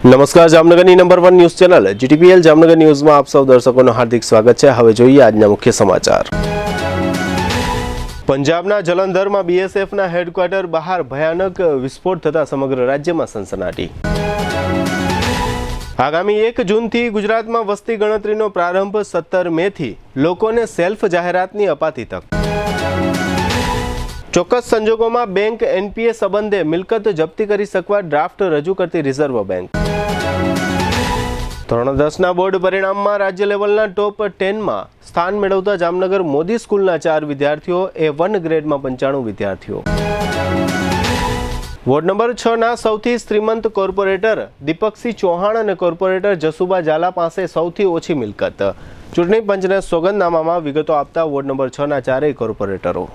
નમસ્કાર, જામનગરની number 1 news channel GTPL Jamnagar ન્યૂઝમાં આપ સૌ દર્શકોનું હાર્દિક સ્વાગત છે। હવે જોઈએ આજના મુખ્ય સમાચાર। પંજાબના જલંધરમાં બીએસએફના હેડક્વાર્ટર બહાર ભયાનક વિસ્ફોટ થતા સમગ્ર રાજ્યમાં સનસનાટી। આગામી 1 જૂનથી ગુજરાતમાં વસ્તી ગણતરીનો પ્રારંભ, 17 મેથી લોકોને સેલ્ફ જાહેરાતની અપાતી તક। ચોક્કસ સંજોગોમાં બેંક એનપીએ સંબંધે મિલકત જપ્તી કરી શકવા ડ્રાફ્ટ રજૂ કરતી રિઝર્વ બેંક। ધોરણ 10ના બોર્ડ પરિણામમાં રાજ્ય લેવલના ટોપ 10માં સ્થાન મેળવતા જામનગર મોદી સ્કૂલના 4 વિદ્યાર્થીઓ, A1 ગ્રેડમાં 95 વિદ્યાર્થીઓ। વોર્ડ નંબર 6ના સૌથી શ્રીમંત કોર્પોરેટર દીપકસિંહ ચૌહાણ અને કોર્પોરેટર જસુબા ઝાલા પાસે સૌથી ઓછી મિલકત। ચૂંટણી પંચને સોગંદનામામાં વિગતો આપતા વોર્ડ નંબર 6ના 4 કોર્પોરેટરો।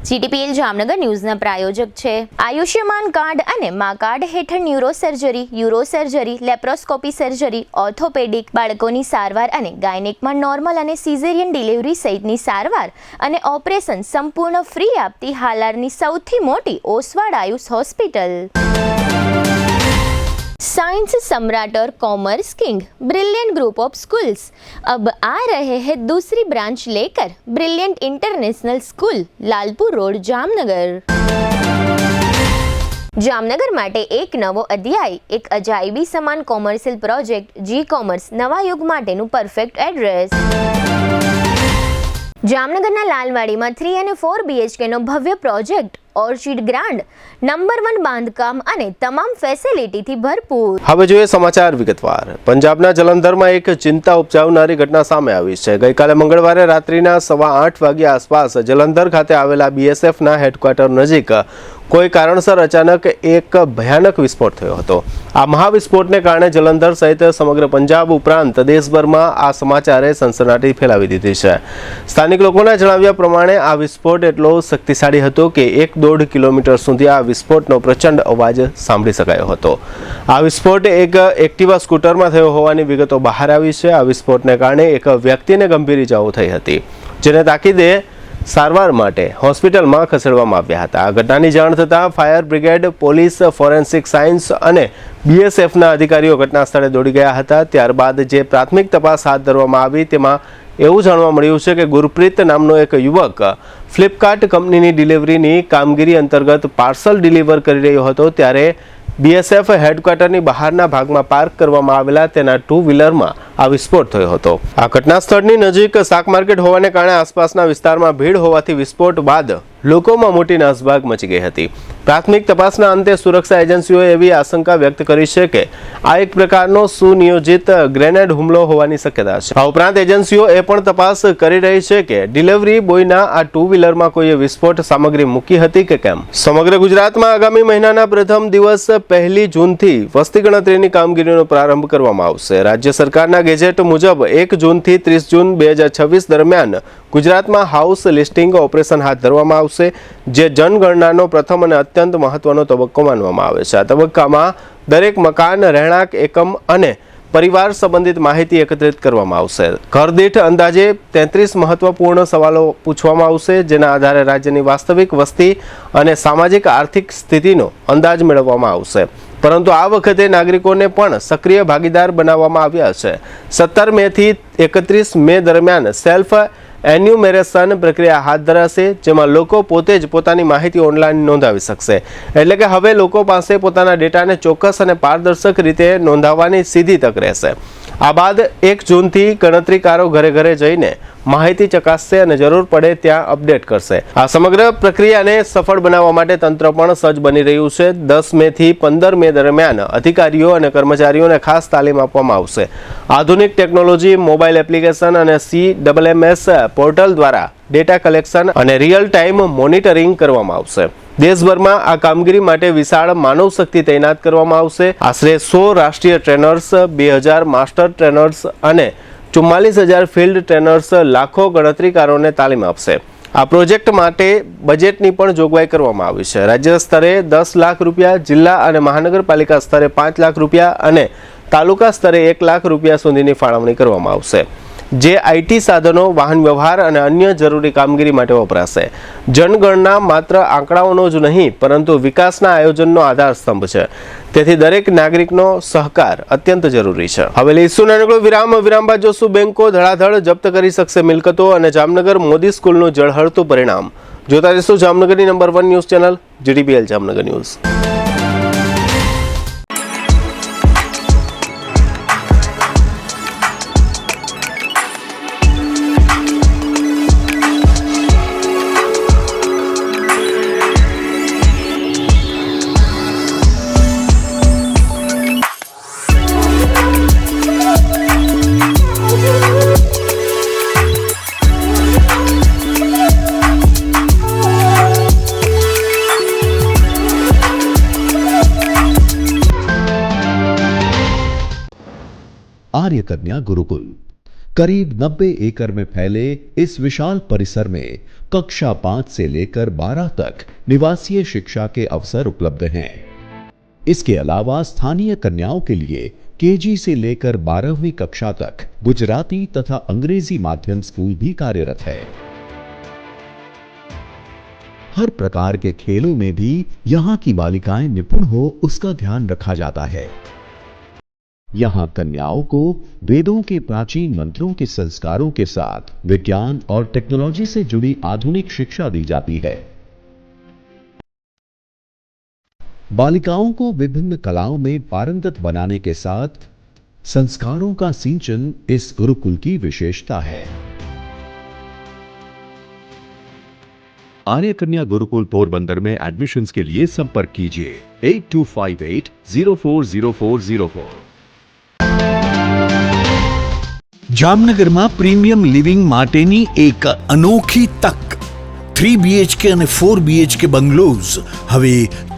જીટીપીએલ જામનગર ન્યૂઝના પ્રાયોજક છે આયુષ્યમાન કાર્ડ અને મા કાર્ડ હેઠળ ન્યુરોસર્જરી, યુરોસર્જરી, લેપ્રોસ્કોપી સર્જરી, ઓર્થોપેડિક, બાળકોની સારવાર અને ગાયનેકમાં નોર્મલ અને સિઝેરિયન ડિલિવરી સહિતની સારવાર અને ઓપરેશન સંપૂર્ણ ફ્રી આપતી હાલારની સૌથી મોટી ઓસવાડ આયુષ હોસ્પિટલ। साइंस सम्राट और commerce king brilliant group of schools अब आ रहे हैं दूसरी ब्रांच लेकर। Brilliant international school, Lalpur road, Jamnagar. Jamnagar માટે એક નવો અધ્યાય, એક અજાયબી સમાન કોમર્શિયલ પ્રોજેક્ટ જી કોમર્સ નવા યુગ માટેનું પરફેક્ટ એડ્રેસ। જામનગરના લાલવાડીમાં 3 અને 4 BHK નો ભવ્ય પ્રોજેક્ટ ઓર્ચિડ ગ્રાન્ડ, નંબર 1 બાંધકામ અને તમામ ફેસિલિટીથી ભરપૂર। હવે જોઈએ સમાચાર વિગતવાર। પંજાબના જલંધરમાં એક ચિંતા ઉપજાવનારી ઘટના સામે આવી છે। ગઈકાલે મંગળવારે રાત્રિના 8:15 વાગ્યા આસપાસ જલંધર ખાતે આવેલા બીએસએફના હેડક્વાર્ટર નજીક કોઈ કારણસર અચાનક એક ભયાનક વિસ્ફોટ થયો હતો। આ મહાવિસ્ફોટને કારણે જલંધર સહિત સમગ્ર પંજાબ ઉપરાંત દેશભરમાં આ સમાચારે સનસનાટી ફેલાવી દીધી છે। સ્થાનિક લોકોના જણાવ્યા પ્રમાણે આ વિસ્ફોટ એટલો શક્તિશાળી હતો કે 1.5 કિલોમીટર સુધી આ વિસ્ફોટનો પ્રચંડ અવાજ સાંભળી શકાયો હતો। આ વિસ્ફોટ એક એક્ટિવા સ્કૂટરમાં થયો હોવાની વિગતો બહાર આવી છે। આ વિસ્ફોટને કારણે એક વ્યક્તિને ગંભીર ઇજાઓ થઈ હતી, જેને તાકીદે સારવાર માટે હોસ્પિટલમાં ખસેડવામાં આવ્યા હતા। આ ઘટનાની જાણ થતાં fire brigade, police, forensic science અને બીએસએફના અધિકારીઓ ઘટના સ્થળે દોડી ગયા હતા। ત્યારબાદ જે પ્રાથમિક તપાસ હાથ ધરવામાં આવી તેમાં એવું જાણવા મળ્યું છે કે ગુરપ્રીત નામનો એક યુવક ફ્લિપકાર્ટ કંપનીની ડિલિવરીની કામગીરી અંતર્ગત પાર્સલ ડિલિવર કરી રહ્યો હતો, ત્યારે બીએસએફ હેડક્વાર્ટરની બહારના ભાગમાં પાર્ક કરવામાં આવેલા તેના 2 વ્હીલરમાં આ વિસ્ફોટ થયો હતો। આ ઘટના સ્થળની નજીક શાક માર્કેટ હોવાને કારણે આસપાસના વિસ્તારમાં ભીડ હોવાથી વિસ્ફોટ બાદ લોકોમાં મોટી નાસભાગ મચી ગઈ હતી। પ્રાથમિક તપાસના અંતે સુરક્ષા એજન્સીઓએ એવી આશંકા વ્યક્ત કરી છે કે આ એક પ્રકારનો સુનિયોજિત ગ્રેનેડ હુમલો હોવાની શક્યતા છે। આ ઉપરાંત એજન્સીઓ એ પણ તપાસ કરી રહી છે કે ડિલિવરી બોયના આ 2 વ્હીલરમાં કોઈએ વિસ્ફોટ સામગ્રી મૂકી હતી કે કેમ। સમગ્ર ગુજરાતમાં આગામી મહિનાના પ્રથમ દિવસ 1 જૂનથી વસ્તી ગણતરીની કામગીરીનો પ્રારંભ કરવામાં આવશે। રાજ્ય સરકારના ગેજેટ મુજબ 1 જૂનથી 30 જૂન 2026 દરમિયાન ગુજરાતમાં હાઉસ લિસ્ટિંગ ઓપરેશન હાથ ધરવામાં આવશે, જે જનગણનાનો પ્રથમ અને અત્યંત મહત્વનો તબક્કો માનવામાં આવે છે। આ તબક્કામાં દરેક મકાન, રહેણાંક એકમ અને પરિવાર સંબંધિત માહિતી એકત્રિત કરવામાં આવશે। ઘર દીઠ અંદાજે 33 મહત્વપૂર્ણ સવાલો પૂછવામાં આવશે, જેના આધારે રાજ્યની વાસ્તવિક વસ્તી અને સામાજિક આર્થિક સ્થિતિનો અંદાજ મેળવવામાં આવશે। પરંતુ આ વખતે નાગરિકોને પણ સક્રિય ભાગીદાર બનાવવામાં આવ્યા છે। 17 મેથી 31 મે દરમિયાન સેલ્ફ એન્યુમેરેશન પ્રક્રિયા હાથ ધરાશે, જેમાં લોકો પોતે જ પોતાની માહિતી ઓનલાઈન નોંધાવી શકશે। એટલે કે હવે લોકો પાસે પોતાના ડેટાને ચોક્કસ અને પારદર્શક રીતે નોંધાવવાની સીધી તક રહેશે। આ બાદ 1 જૂનથી ગણતરીકારો ઘરે ઘરે જઈને માહિતી ચકાસશે અને જરૂર પડે ત્યાં અપડેટ કરશે। આ સમગ્ર પ્રક્રિયાને સફળ બનાવવા માટે તંત્ર પણ સજ્જ બની રહ્યું છે। 10 મેથી 15 મે દરમિયાન અધિકારીઓ અને કર્મચારીઓને ખાસ તાલીમ આપવામાં આવશે। આધુનિક ટેકનોલોજી, મોબાઈલ એપ્લિકેશન અને CMMS પોર્ટલ દ્વારા ડેટા કલેક્શન અને રિયલ ટાઈમ મોનિટરિંગ કરવામાં આવશે। દેશભરમાં આ કામગીરી માટે વિશાળ માનવ શક્તિ તૈનાત કરવામાં આવશે। આશરે 100 રાષ્ટ્રીય ટ્રેનર્સ, 2000 માસ્ટર ટ્રેનર્સ અને 44000 ફિલ્ડ ટ્રેનર્સ લાખો ગણતરીકારોને તાલીમ આપશે। આ પ્રોજેક્ટ માટે બજેટની પણ જોગવાઈ કરવામાં આવી છે। રાજ્ય સ્તરે 10 લાખ રૂપિયા, જિલ્લા અને મહાનગરપાલિકા સ્તરે 5 લાખ રૂપિયા અને તાલુકા સ્તરે 1 લાખ રૂપિયા સુધીની ફાળવણી કરવામાં આવશે। જે આઈટી સાધનો, વાહન વ્યવહાર અને અન્ય જરૂરી કામગીરી માટે વપરાશે. જનગણના માત્ર આંકડાઓનો જ નહીં પરંતુ વિકાસના આયોજનનો આધારસ્તંભ છે. તેથી દરેક નાગરિકનો સહકાર અત્યંત જરૂરી છે. હવે લઈશું નાનકડો વિરામ બાદ જોશું બેંકો ધડાધડ જપ્ત કરી શકશે મિલકતો અને જામનગર મોદી સ્કૂલનું ઝળહળતું પરિણામ. જોતા રહીશું જામનગરની number 1 news channel GTPL Jamnagar news. Arya Kanya Gurukul करीब 90 एकड़ में फैले इस विशाल परिसर में कक्षा 5 से लेकर 12 तक निवासीय शिक्षा के अवसर उपलब्ध हैं. इसके अलावा स्थानीय कन्याओं के लिए केजी से लेकर 12वीं कक्षा तक गुजराती तथा अंग्रेजी माध्यम स्कूल भी कार्यरत है. हर प्रकार के खेलों में भी यहाँ की बालिकाएं निपुण हो उसका ध्यान रखा जाता है. यहाँ कन्याओं को वेदों के प्राचीन मंत्रों के संस्कारों के साथ विज्ञान और टेक्नोलॉजी से जुड़ी आधुनिक शिक्षा दी जाती है. बालिकाओं को विभिन्न कलाओं में पारंगत बनाने के साथ संस्कारों का सिंचन इस गुरुकुल की विशेषता है. आर्य कन्या गुरुकुल पोरबंदर में एडमिशन्स के लिए संपर्क कीजिए 8258040404. જામનગરમાં પ્રીમિયમ લિવિંગ માટેની એક અનોખી તક 3 BHK અને 4 BHK બંગલોઝ હવે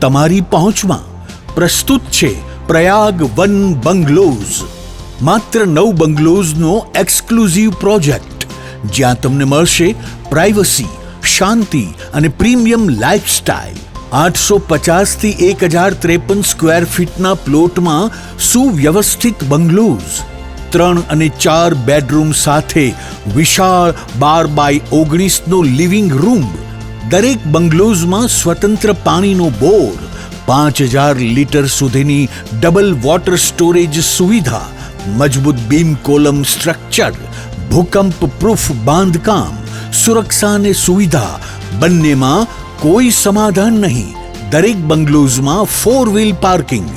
તમારી પહોંચમાં. પ્રસ્તુત છે પ્રયાગ વન બંગલોઝ. માત્ર 9 બંગલોઝનો એક્સક્લુઝિવ પ્રોજેક્ટ જ્યાં તમને મળશે પ્રાઇવસી, શાંતિ અને પ્રીમિયમ લાઇફસ્ટાઇલ. 850 થી 1053 સ્ક્વેર ફીટના પ્લોટમાં સુવ્યવસ્થિત બંગલોઝ, 3 અને 4 બેડરૂમ સાથે વિશાળ 12x19 લિવિંગ રૂમ. દરેક બંગલોઝમાં સ્વતંત્ર પાણીનો બોર, 5000 લીટર સુધીની ડબલ વોટર સ્ટોરેજ સુવિધા, મજબૂત બીમ કોલમ સ્ટ્રક્ચર, ભૂકંપ પ્રૂફ બાંધકામ, સુરક્ષા અને સુવિધા બંનેમાં કોઈ સમાધાન નહીં. દરેક બંગલોઝમાં 4 વ્હીલ પાર્કિંગ,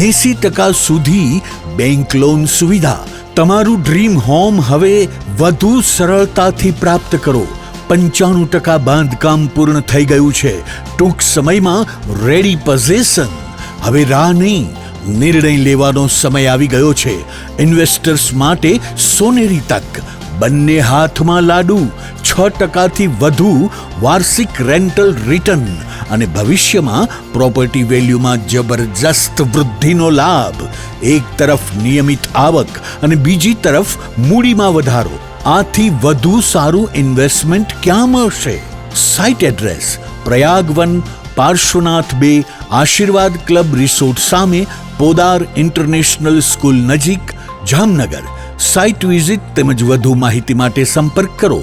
80% સુધી બેંક લોન સુવિધા. તમારું ડ્રીમ હોમ હવે વધુ સરળતાથી પ્રાપ્ત કરો. 95% બાંધકામ પૂર્ણ થઈ ગયું છે. ટૂંક સમયમાં રેડી પોઝેશન. હવે રાહ નહીં, નિર્ણય લેવાનો સમય આવી ગયો છે. ઇન્વેસ્ટર્સ માટે સોનેરી તક. બંને હાથમાં લાડુ. 6% થી વધુ વાર્ષિક રેન્ટલ રિટર્ન અને ભવિષ્યમાં પ્રોપર્ટી વેલ્યુમાં જબરજસ્ત વૃદ્ધિનો લાભ. એક તરફ નિયમિત આવક અને બીજી તરફ મૂડીમાં વધારો. આથી વધુ સારું ઇન્વેસ્ટમેન્ટ ક્યાં મળશે? સાઇટ એડ્રેસ પ્રયાગવન, પાર્શ્વનાથ 2, આશીર્વાદ ક્લબ રિસોર્ટ સામે, પોદાર ઇન્ટરનેશનલ સ્કૂલ નજીક, જામનગર. સાઇટ વિઝિટ તેમજ વધુ માહિતી માટે સંપર્ક કરો.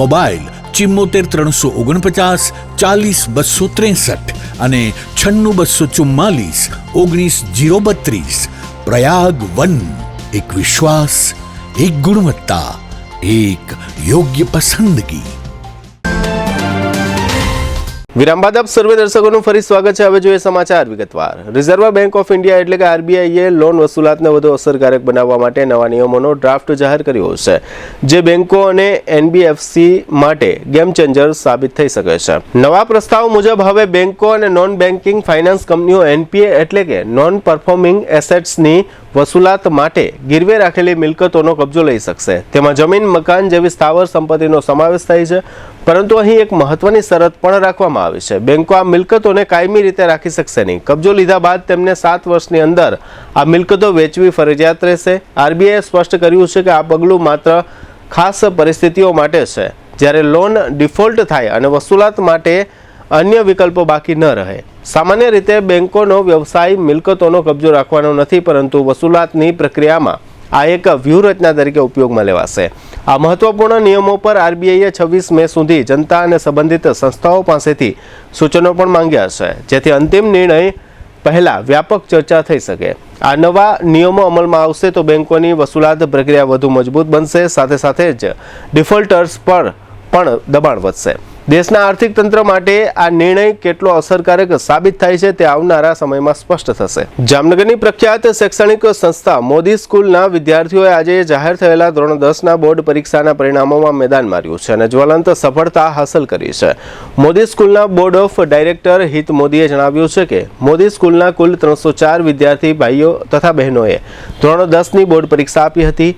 મોબાઈલ 74 349 40 263 અને 96 244 19 032. પ્રયાગ વન. એક વિશ્વાસ, એક ગુણવત્તા, એક યોગ્ય પસંદગી. વિરામ બાદ આપ સર્વે દર્શકોનું ફરી સ્વાગત છે. હવે જોઈએ સમાચાર વિગતવાર. રિઝર્વ બેંક ઓફ ઇન્ડિયા એટલે કે RBIએ લોન વસૂલાતને વધુ અસરકારક બનાવવા માટે નવા નિયમોનો ડ્રાફ્ટ જાહેર કર્યો છે, જે બેંકો અને NBFC માટે ગેમ ચેન્જર સાબિત થઈ શકે છે. નવા પ્રસ્તાવ મુજબ હવે બેંકો અને નોન બેન્કિંગ ફાઇનાન્સ કંપનીઓ NPA એટલે કે નોન પરફોર્મિંગ એસેટ્સની વસૂલાત માટે ગીરવે રાખેલી મિલકતોનો કબજો લઈ શકશે. તેમાં જમીન, મકાન જેવી સ્થાવર સંપત્તિનો સમાવેશ થાય છે. પરંતુ અહીં એક મહત્વની શરત પણ રાખવામાં આવી છે. બેંકો આ મિલકતોને કાયમી રીતે રાખી શકશે નહીં. કબજો લીધા બાદ તેમને 7 વર્ષની અંદર આ મિલકતો વેચવી ફરજિયાત રહેશે. RBIએ સ્પષ્ટ કર્યું છે કે આ પગલું માત્ર ખાસ પરિસ્થિતિઓ માટે છે, જ્યારે લોન ડિફોલ્ટ થાય અને વસૂલાત માટે અન્ય વિકલ્પો બાકી ન રહે. સામાન્ય રીતે બેંકોનો વ્યવસાય મિલકતોનો કબજો રાખવાનો નથી, પરંતુ વસૂલાતની પ્રક્રિયામાં આ એક વ્યૂહરચના તરીકે ઉપયોગમાં લેવાશે. આ મહત્વપૂર્ણ નિયમો પર આરબીઆઈએ 26 મે સુધી જનતા અને સંબંધિત સંસ્થાઓ પાસેથી સૂચનો પણ માંગ્યા છે, જેથી અંતિમ નિર્ણય પહેલા વ્યાપક ચર્ચા થઈ શકે. આ નવા નિયમો અમલમાં આવશે તો બેંકોની વસૂલાત પ્રક્રિયા વધુ મજબૂત બનશે, સાથે સાથે જ ડિફોલ્ટર્સ પર પણ દબાણ વધશે. દેશના આર્થિક તંત્ર માટે આ નિર્ણય કેટલો અસરકારક સાબિત થાય છે તે આવનારા સમયમાં સ્પષ્ટ થશે. જામનગરની પ્રખ્યાત શૈક્ષણિક સંસ્થા મોદી સ્કૂલના વિદ્યાર્થીઓએ આજે જાહેર થયેલા ધોરણ 10ના બોર્ડ પરીક્ષાના પરિણામોમાં મેદાન માર્યું છે અને જ્વલંત સફળતા હાંસલ કરી છે. મોદી સ્કૂલના બોર્ડ ઓફ ડાયરેક્ટર હિત મોદીએ જણાવ્યું છે કે મોદી સ્કૂલના કુલ 304 વિદ્યાર્થી ભાઈઓ તથા બહેનોએ ધોરણ 10ની બોર્ડ પરીક્ષા આપી હતી.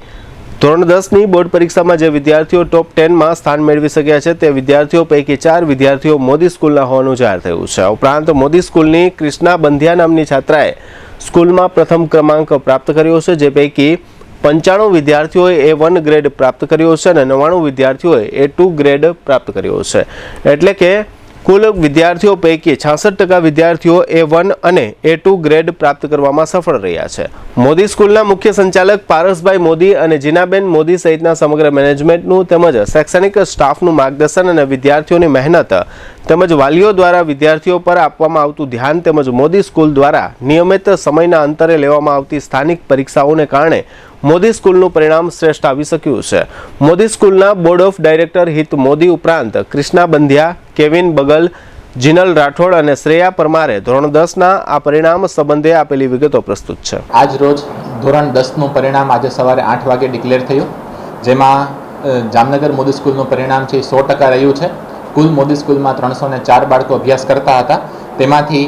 ધોરણ 10ની બોર્ડ પરીક્ષામાં જે વિદ્યાર્થીઓ ટોપ 10માં સ્થાન મેળવી શક્યા છે તે વિદ્યાર્થીઓ પૈકી 4 વિદ્યાર્થીઓ મોદી સ્કૂલના હોવાનું જાહેર થયું છે. ઉપરાંત મોદી સ્કૂલની ક્રિષ્ના બંધિયા નામની છાત્રાએ સ્કૂલમાં પ્રથમ ક્રમાંક પ્રાપ્ત કર્યો છે, જે પૈકી 95 વિદ્યાર્થીઓએ A1 ગ્રેડ પ્રાપ્ત કર્યો છે અને 99 વિદ્યાર્થીઓએ A2 ગ્રેડ પ્રાપ્ત કર્યો છે. એટલે કે કુલ વિદ્યાર્થીઓ પૈકી 66% વિદ્યાર્થીઓ A1 અને A2 ગ્રેડ પ્રાપ્ત કરવામાં સફળ રહ્યા છે. મોદી સ્કૂલના મુખ્ય સંચાલક પારસભાઈ મોદી અને જીનાબેન મોદી સહિતના સમગ્ર મેનેજમેન્ટનું તેમજ શૈક્ષણિક સ્ટાફનું માર્ગદર્શન અને વિદ્યાર્થીઓની મહેનત તેમજ વાલીઓ દ્વારા વિદ્યાર્થીઓ પર આપવામાં આવતું ધ્યાન તેમજ મોદી સ્કૂલ દ્વારા નિયમિત સમયના અંતરે લેવામાં આવતી સ્થાનિક પરીક્ષાઓને કારણે મોદી સ્કૂલનું પરિણામ શ્રેષ્ઠ આવી શક્યું છે. મોદી સ્કૂલના બોર્ડ ઓફ ડાયરેક્ટર હિત મોદી ઉપરાંત ક્રિષ્ના બંધિયા, કેવિન બગલ, જીનલ રાઠોડ અને શ્રેયા પરમારે ધોરણ 10ના આ પરિણામ સંબંધે આપેલી વિગતો પ્રસ્તુત છે. આજ રોજ ધોરણ 10નું પરિણામ આજે સવારે 8 વાગે ડિક્લેર થયું, જેમાં જામનગર મોદી સ્કૂલનું પરિણામ છે 100% રહ્યું છે. કુલ મોદી સ્કૂલમાં 304 બાળકો અભ્યાસ કરતા હતા, તેમાંથી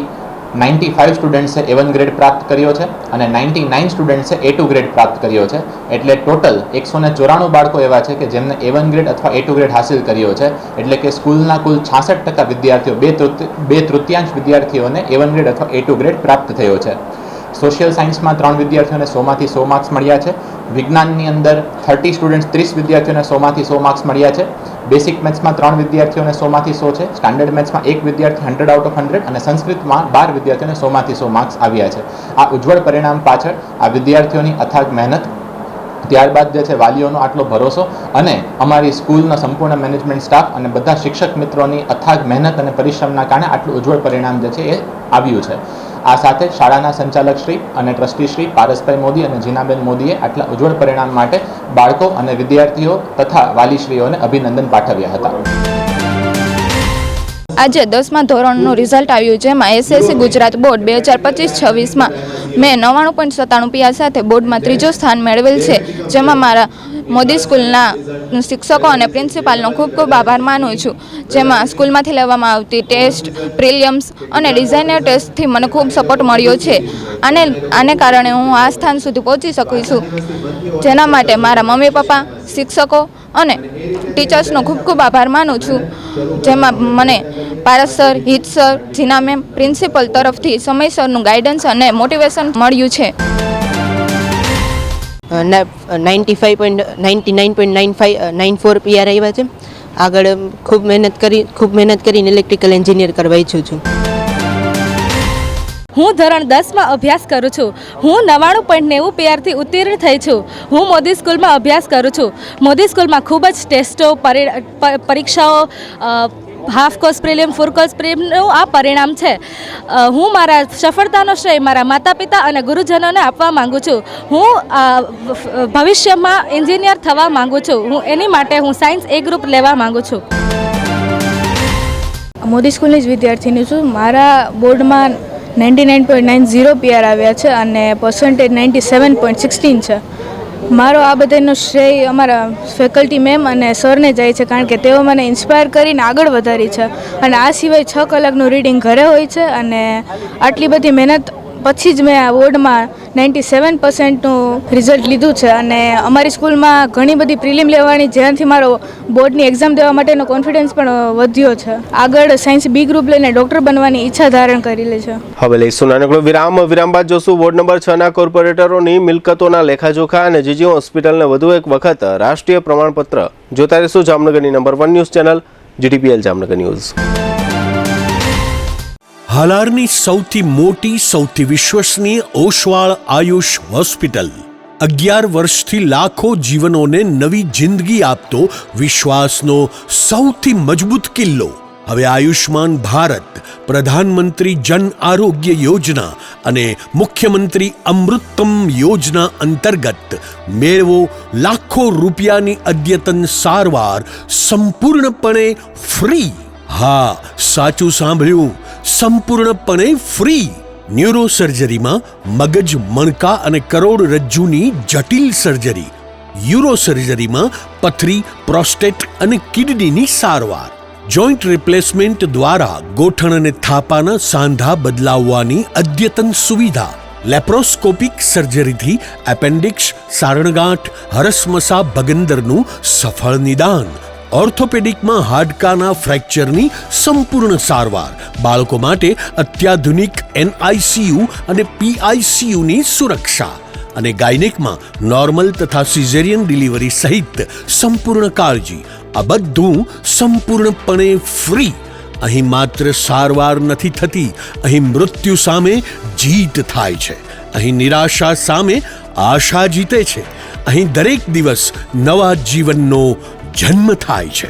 95 સ્ટુડન્ટ્સે A1 ગ્રેડ પ્રાપ્ત કર્યો છે અને 99 સ્ટુડન્ટ્સે A2 ગ્રેડ પ્રાપ્ત કર્યો છે. એટલે ટોટલ 194 બાળકો એવા છે કે જેમને A1 ગ્રેડ અથવા A2 ગ્રેડ હાંસિલ કર્યો છે. એટલે કે સ્કૂલના કુલ 66% વિદ્યાર્થીઓ, બે તૃતીયાંશ વિદ્યાર્થીઓને A1 ગ્રેડ અથવા A2 ગ્રેડ પ્રાપ્ત થયો છે. સોશિયલ સાયન્સમાં 3 વિદ્યાર્થીઓને 100માંથી 100 માર્ક્સ મળ્યા છે. વિજ્ઞાનની અંદર 30 સ્ટુડન્ટ્સ 30 વિદ્યાર્થીઓને 100માંથી 100 માર્ક્સ મળ્યા છે. બેસિક મેથ્સમાં 3 વિદ્યાર્થીઓને 100માંથી 100 છે. સ્ટાન્ડર્ડ મેથ્સમાં 1 વિદ્યાર્થી 100 આઉટ ઓફ 100 અને સંસ્કૃતમાં 12 વિદ્યાર્થીઓને 100માંથી 100 માર્ક્સ આવ્યા છે. આ ઉજ્જવળ પરિણામ પાછળ આ વિદ્યાર્થીઓની અથાગ મહેનત, ત્યારબાદ જે છે વાલીઓનો આટલો ભરોસો અને અમારી સ્કૂલનો સંપૂર્ણ મેનેજમેન્ટ સ્ટાફ અને બધા શિક્ષક મિત્રોની અથાગ મહેનત અને પરિશ્રમના કારણે આટલું ઉજ્જવળ પરિણામ જે છે એ આવ્યું છે. આ સાથે શાળાના સંચાલક શ્રી અને ટ્રસ્ટી શ્રી પારસભાઈ મોદી અને જીનાબેન મોદીએ આટલા ઉજ્જવળ પરિણામ માટે બાળકો અને વિદ્યાર્થીઓ તથા વાલીશ્રીઓને અભિનંદન પાઠવ્યા હતા. આજે 10મા ધોરણનું રિઝલ્ટ આવ્યું, જેમાં એસએસસી ગુજરાત બોર્ડ 2025-26માં મેં 99.97 PR સાથે બોર્ડમાં ત્રીજું સ્થાન મેળવેલ છે. જેમાં મારા મોદી સ્કૂલના શિક્ષકો અને પ્રિન્સિપાલનો ખૂબ ખૂબ આભાર માનું છું. જેમાં સ્કૂલમાંથી લેવામાં આવતી ટેસ્ટ, પ્રિલિયમ્સ અને ડિઝાઇનર ટેસ્ટથી મને ખૂબ સપોર્ટ મળ્યો છે. આને કારણે હું આ સ્થાન સુધી પહોંચી શકું છું, જેના માટે મારા મમ્મી પપ્પા, શિક્ષકો અને ટીચર્સનો ખૂબ ખૂબ આભાર માનું છું. જેમાં મને પારસ સર, હિત સર, જીના મેમ, પ્રિન્સિપલ તરફથી સમયસરનું ગાઈડન્સ અને મોટિવેશન મળ્યું છે. 95.94 PR આવ્યા છે. આગળ ખૂબ મહેનત કરીને ઇલેક્ટ્રિકલ એન્જિનિયર કરવા ઈચ્છું છું. હું ધોરણ 10માં અભ્યાસ કરું છું. હું 99.90 PRથી ઉત્તીર્ણ થઈ છું. હું મોદી સ્કૂલમાં અભ્યાસ કરું છું. મોદી સ્કૂલમાં ખૂબ જ ટેસ્ટો, પરીક્ષાઓ, હાફ કોર્સ પ્રિલિયમ, ફૂલ કોર્સ પ્રિલિયમનું આ પરિણામ છે. હું મારા સફળતાનો શ્રેય મારા માતા પિતા અને ગુરુજનોને આપવા માંગુ છું. હું ભવિષ્યમાં એન્જિનિયર થવા માંગુ છું. એની માટે હું સાયન્સ A ગ્રુપ લેવા માંગુ છું. મોદી સ્કૂલની જ વિદ્યાર્થીની છું. મારા બોર્ડમાં 99.90 PR આવ્યા છે અને પર્સન્ટેજ 97.16 છે. મારો આ બધાનો શ્રેય અમારા ફેકલ્ટી મેમ અને સરને જાય છે, કારણ કે તેઓ મને ઇન્સ્પાયર કરીને આગળ વધારી છે. અને આ સિવાય 6 કલાકનું રીડિંગ ઘરે હોય છે અને આટલી બધી મહેનત પછી જ મેં આ બોર્ડમાં 97%નું રિઝલ્ટ લીધું છે. અને અમારી સ્કૂલમાં ઘણી બધી પ્રિલિમ લેવાની, જેનાથી મારો બોર્ડની એક્ઝામ દેવા માટેનો કોન્ફિડન્સ પણ વધ્યો છે. આગળ સાયન્સ B ગ્રુપ લઈને ડૉક્ટર બનવાની ઈચ્છા ધારણ કરેલી છે. હવે લઈશું નાનકડો વિરામ બાદ જોશું વોર્ડ નંબર 6ના કોર્પોરેટરોની મિલકતોના લેખાજોખા અને જીજી હોસ્પિટલને વધુ એક વખત રાષ્ટ્રીય પ્રમાણપત્ર. જોતા રહીશું જામનગરની number 1 news channel GTPL Jamnagar news. હાલારની સૌથી મોટી, સૌથી વિશ્વસનીય ઓશવાળ આયુષ હોસ્પિટલ 11 વર્ષથી લાખો જીવનોને નવી જિંદગી આપતો વિશ્વાસનો સૌથી મજબૂત કિલ્લો હવે આયુષ્માન ભારત, પ્રધાનમંત્રી જન આરોગ્ય યોજના અને મુખ્યમંત્રી અમૃતમ યોજના અંતર્ગત મેળવો લાખો રૂપિયાની અદ્યતન સારવાર સંપૂર્ણપણે ફ્રી. હા, સાચું સાંભળ્યું, સંપૂર્ણપણે ફ્રી. ન્યુરો સર્જરીમાં મગજ, મણકા અને કરોડરજ્જુની જટિલ સર્જરી, યુરો સર્જરીમાં પથરી, પ્રોસ્ટેટ અને કિડનીની સારવાર, જોઈન્ટ રિપ્લેસમેન્ટ દ્વારા ગોઠણ અને થાપાના સાંધા બદલાવવાની અદ્યતન સુવિધા, લેપ્રોસ્કોપિક સર્જરીથી એપેન્ડિક્સ, સારણગાંઠ, હરસમસા ભગંદરનું સફળ નિદાન, ઓર્થોપેડિકમાં હાડકાના ફ્રેક્ચરની સંપૂર્ણ સારવાર, બાળકો માટે અત્યાધુનિક NICU અને PICUની સુરક્ષા અને ગાયનેકમાં નોર્મલ તથા સિઝેરિયન ડિલિવરી સહિત સંપૂર્ણ કાળજી. આ બધું સંપૂર્ણપણે ફ્રી. અહીં માત્ર સારવાર નથી થતી, અહીં મૃત્યુ સામે જીત થાય છે. અહીં નિરાશા સામે આશા જીતે છે. અહીં દરેક દિવસ નવા જીવનનો જન્મ થાય છે.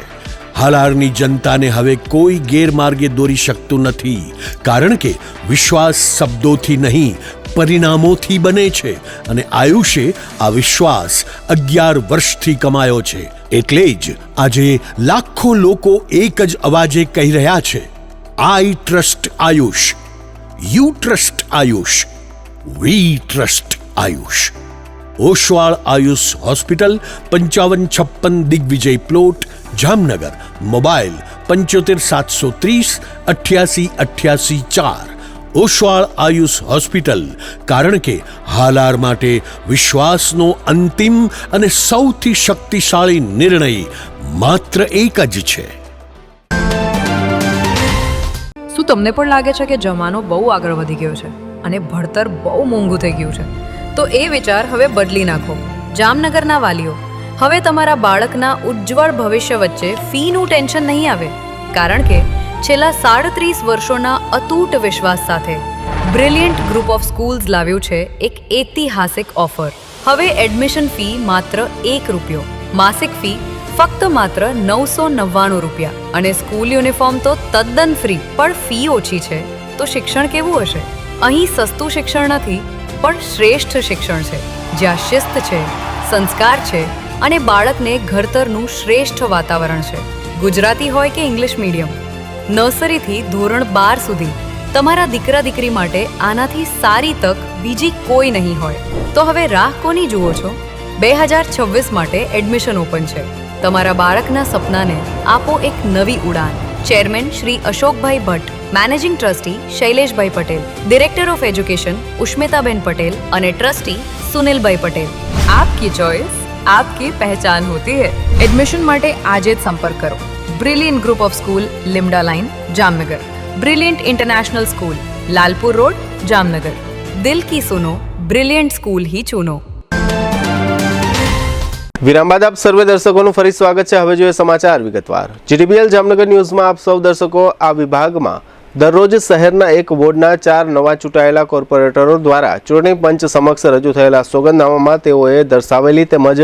હાલારની જનતાને હવે કોઈ ગેરમાર્ગે દોરી શકતું નથી, કારણ કે વિશ્વાસ શબ્દોથી નહીં, પરિણામોથી બને છે અને આયુષે આ વિશ્વાસ 11 વર્ષથી કમાયો છે. એટલે જ આજે લાખો લોકો એક જ અવાજે કહી રહ્યા છે, I trust Ayush, you trust Ayush, we trust Ayush. Oshwal Ayush hospital, 5556 Digvijay plot, Jamnagar. Mobile 75 730 88 88 4. Oshwal Ayush hospital, કારણ કે હાલાર માટે વિશ્વાસનો અંતિમ અને સૌથી શક્તિશાળી નિર્ણય માત્ર એક જ છે. શું તમને પણ લાગે છે કે જમાનો બહુ આગળ વધી ગયો છે અને ભણતર બહુ મોંઘું થઈ ગયું છે? તો એ વિચાર હવે બદલી નાખો. જામનગરના વાલીઓ, હવે તમારા બાળકના ઉજ્જવળ ભવિષ્ય વચ્ચે ફીનું ટેન્શન નહીં આવે, કારણ કે છેલ્લા 37 વર્ષોના અતૂટ વિશ્વાસ સાથે બ્રિલિયન્ટ ગ્રુપ ઓફ સ્કૂલ્સ લાવ્યું છે એક ઐતિહાસિક ઓફર. હવે એડમિશન ફી માત્ર ₹1, માસિક ફી ફક્ત માત્ર ₹999 અને સ્કૂલ યુનિફોર્મ તો તદ્દન ફ્રી. પણ ફી ઓછી છે તો શિક્ષણ કેવું હશે? અહીં સસ્તું શિક્ષણ નથી, પણ શ્રેષ્ઠ શિક્ષણ છે, જ્યાં શિસ્ત છે, સંસ્કાર છે અને બાળકને ઘડતરનું શ્રેષ્ઠ વાતાવરણ છે. ગુજરાતી હોય કે ઇંગ્લિશ મીડિયમ, નર્સરીથી ધોરણ 12 સુધી તમારા દીકરા દીકરી માટે આનાથી સારી તક બીજી કોઈ નહીં હોય. તો હવે રાહ કોની જુઓ છો? 2026 માટે એડમિશન ઓપન છે. તમારા બાળકના સપનાને આપો એક નવી ઉડાન. Chairman Shri Ashokbhai Bhatt, managing trustee Shaileshbhai Patel, director of education Ushmitaben Patel અને ટ્રસ્ટી સુનિલભાઈ પટેલ. આપકી ચોઇસ, આપકી પહેચાન હોતી હૈ. એડમિશન માટે આજે જ સંપર્ક કરો. બ્રિલિયન્ટ ગ્રુપ ઓફ સ્કૂલ, લીમડા line, Jamnagar. Brilliant international school, Lalpur road, Jamnagar. દિલ કી સુનો, બ્રિલિયન્ટ સ્કૂલ ही चुनो. વિરામ બાદ આપ સર્વે દર્શકોનું ફરી સ્વાગત છે. હવે જોઈએ સમાચાર વિગતવાર. GTBL જામનગર ન્યૂઝમાં આપ સૌ દર્શકો, આ વિભાગમાં દરરોજ શહેરના એક વોર્ડના 4 નવા ચૂંટાયેલા કોર્પોરેટરો દ્વારા ચૂંટણી પંચ સમક્ષ રજૂ થયેલા સોગંદનામામાં તેઓએ દર્શાવેલી તેમજ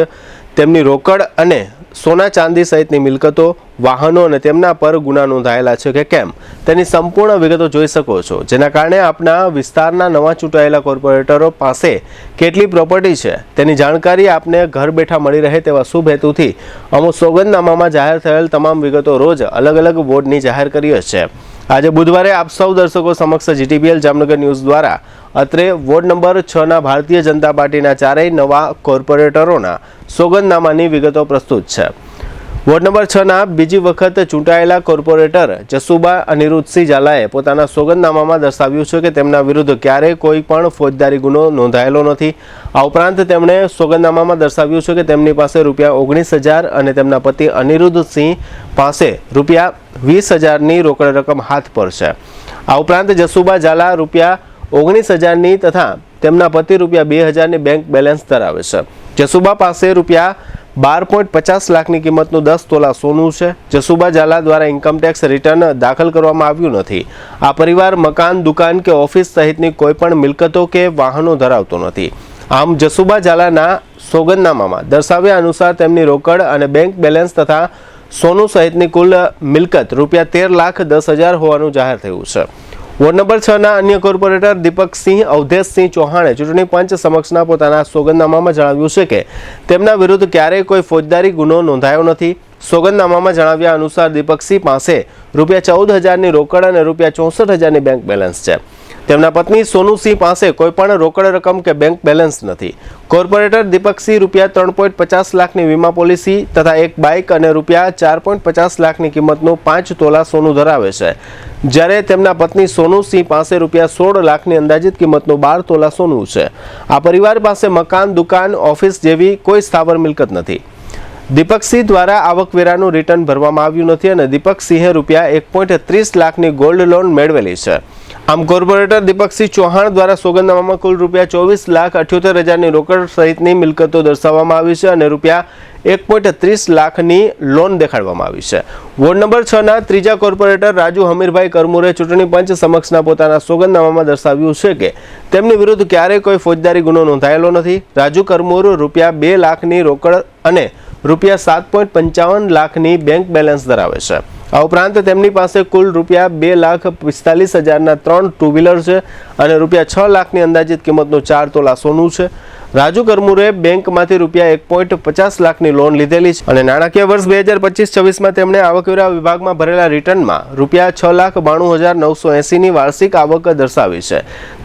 તેમની રોકડ અને સોના ચાંદી સહિતની મિલકતો, વાહનો અને તેમના પર ગુના નોંધાયેલા છે કે કેમ તેની સંપૂર્ણ વિગતો જોઈ શકો છો, જેના કારણે આપના વિસ્તારના નવા ચૂંટાયેલા કોર્પોરેટરો પાસે કેટલી પ્રોપર્ટી છે તેની જાણકારી આપને ઘર બેઠા મળી રહે તેવા શુભ હેતુથી અમુક સોગંદનામામાં જાહેર થયેલ તમામ વિગતો રોજ અલગ અલગ વોર્ડની જાહેર કરી છે. આજે બુધવારે આપ સૌ દર્શકો સમક્ષ GTBL જામનગર ન્યૂઝ દ્વારા અત્રે વોર્ડ નંબર 6ના ભારતીય જનતા પાર્ટીના 4 નવા કોર્પોરેટરોના સોગંદનામાની વિગતો પ્રસ્તુત છે. વોર્ડ નંબર 6ના બીજી વખત ચૂંટાયેલા કોર્પોરેટર જસુબા અનિરુદ્ધસિંહ ઝાલાએ પોતાના સોગંદનામામાં દર્શાવ્યું છે કે તેમના વિરુદ્ધ ક્યારેય કોઈ પણ ફોજદારી ગુનો નોંધાયેલો નથી. આ ઉપરાંત તેમણે સોગંદનામામાં દર્શાવ્યું છે કે તેમની પાસે ₹19,000 અને તેમના પતિ અનિરુદ્ધસિંહ પાસે ₹20,000ની રોકડ રકમ હાથ પર છે. આ ઉપરાંત જસુબા ઝાલા ₹19,000ની તથા તેમના પતિ ₹2,000ની બેંક બેલેન્સ ધરાવે છે. જસુબા પાસે ₹12.50 લાખની કિંમતનું 10 તોલા સોનું છે. જસુબા ઝાલા દ્વારા ઇન્કમટેક્સ રિટર્ન દાખલ કરવામાં આવ્યું નથી. આ પરિવાર મકાન, દુકાન કે ઓફિસ સહિતની કોઈ પણ મિલકતો કે વાહનો ધરાવતો નથી. આમ જસુબા ઝાલાના સોગંદનામામાં દર્શાવ્યા અનુસાર તેમની રોકડ અને બેંક બેલેન્સ તથા સોનું સહિતની કુલ મિલકત ₹13,10,000 હોવાનું જાહેર થયું છે. વોર્ડ નંબર 6ના અન્ય કોર્પોરેટર દીપકસિંહ અવધેશસિંહ ચૌહાણે ચૂંટણી પંચ સમક્ષના પોતાના સોગંદનામામાં જણાવ્યું છે કે તેમના વિરુદ્ધ ક્યારેય કોઈ ફોજદારી ગુનો નોંધાયો નથી. સોગંદનામામાં જણાવ્યા અનુસાર દીપકસિંહ પાસે ₹14,000ની રોકડ અને ₹64,000ની બેંક બેલેન્સ છે. તેમના પત્ની સોનુસિંહ પાસે કોઈ પણ રોકડ રકમ કે બેંક બેલેન્સ નથી. કોર્પોરેટર દીપકસિંહ ₹3.50 લાખની વીમા પોલિસી તથા એક બાઇક અને ₹4.50 લાખની કિંમતનું 5 તોલા સોનું ધરાવે છે, જ્યારે તેમના પત્ની સોનુસિંહ પાસે ₹16 લાખની અંદાજિત કિંમતનું 12 તોલા સોનું છે. આ પરિવાર પાસે મકાન, દુકાન, ઓફિસ જેવી કોઈ સ્થાવર મિલકત નથી. દીપકસિંહ દ્વારા આવકવેરાનું રિટર્ન ભરવામાં આવ્યું નથી અને દીપકસિંહે ₹1.30 લાખની ગોલ્ડ લોન મેળવેલી છે. આમ કોર્પોરેટર દીપકસિંહ ચૌહાણ દ્વારા સોગંદનામામાં કુલ ₹24,78,000ની રોકડ સહિતની મિલકતો દર્શાવવામાં આવી છે અને ₹1.30 લાખની લોન દેખાડવામાં આવી છે. વોર્ડ નંબર 6ના ત્રીજા કોર્પોરેટર રાજુ હમીરભાઈ કરમુરે ચૂંટણી પંચ સમક્ષના પોતાના સોગંદનામામાં દર્શાવ્યું છે કે તેમની વિરુદ્ધ ક્યારેય કોઈ ફોજદારી ગુનો નોંધાયેલો નથી. રાજુ કરમુર ₹2 લાખની રોકડ અને ₹7.55 લાખની બેંક બેલેન્સ ધરાવે છે. આ ઉપરાંત તેમની પાસે કુલ ₹2,45,000ના 3 ટુ વ્હીલર છે અને ₹6 લાખની અંદાજિત કિંમતનું 4 તોલા સોનું છે. રાજુ કરમુરે બેંકમાંથી ₹1.50 લાખની લોન લીધેલી છે અને નાણાકીય વર્ષ 2025-26માં તેમણે આવકવેરા વિભાગમાં ભરેલા રિટર્નમાં ₹6,92,980ની વાર્ષિક આવક દર્શાવી છે.